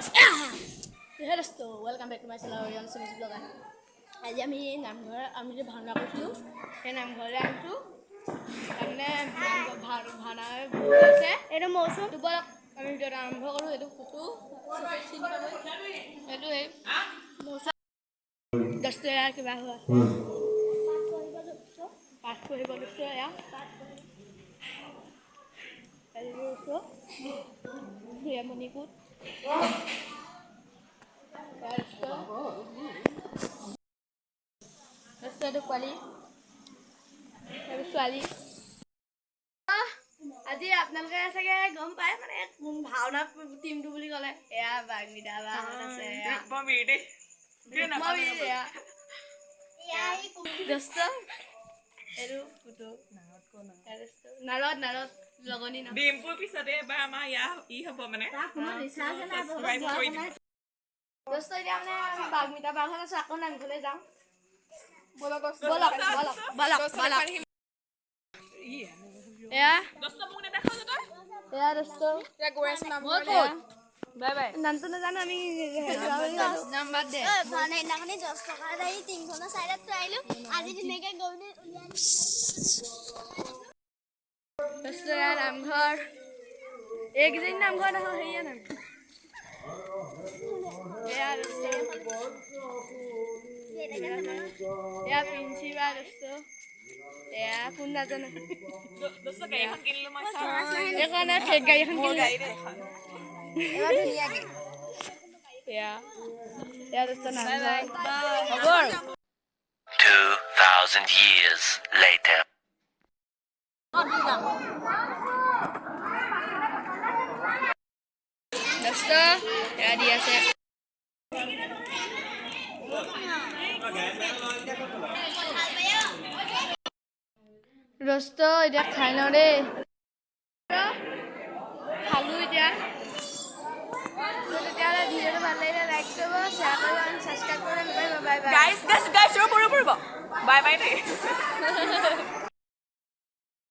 Hey dosto, welcome back to my channel Orion Series Blog. আজি আমি নামঘৰ আমি যে ভাওনা কৰিছোঁ সেই নামঘৰলৈ আহিছোঁ তাৰমানে ভাওনা হৈছে এইটো মৌচুম ব'লক আমি ভিডিঅ'টো আৰম্ভ কৰোঁ এইটো কুটু চিনি পাব এইটো এই মৌচুম দহটো এয়া কিবা হোৱা পাঠ পঢ়িব লৈছোঁ এয়া মণিকূট এইটো পোৱালি ছোৱালী আজি আপোনালোকে চাগে গম পায় মানে ভাওনা টিমটো বুলি ক'লে এয়া বাগমিতা বা আছে এইটো কুটু নাৰত লগনি ডিম্পুৰ পিছতে এবাৰ আমাৰ ই হ'ব মানে দোস্ত এতিয়া মানে বাগমিতা বাঘত আছে আকৌ নামঘৰলৈ যাওঁ বলক এয়া দোস্ত বাই বাই নামটো নাজানো আমি নাম বাদ দে ভাওনা দিনাখনি 10 টকা আহি টিংখনৰ চাইডত থৈ আহিলো আজি ধুনীয়াকে গৈ দোস্ত এয়া নামঘৰ এইকেইদিন নামঘৰ নহয় হেৰিয়া নামঘৰ এয়া প্ৰিন্সিপাল দোস্ত এয়া কোন নাজানো গাড়ীখন কিনিলো মই এইখনে ফেক গাড়ীখন কিনিলো এবাৰ ধুনীয়াকে এয়া দোস্ত নামঘৰ হ'ব 2000 years later দোস্ত এয়া দি আছে দোস্ত এতিয়া খাই লওঁ দেই খালো এতিয়া তেতিয়াহ'লে ভিডিঅ'টো ভাল লাগিলে লাইক কৰিব শ্বেয়াৰ কৰিব আৰু ছাবস্ক্ৰাইব কৰিব নাপাহৰিব বাই বাই গাইছ ৰ'ব বাই বাই দেই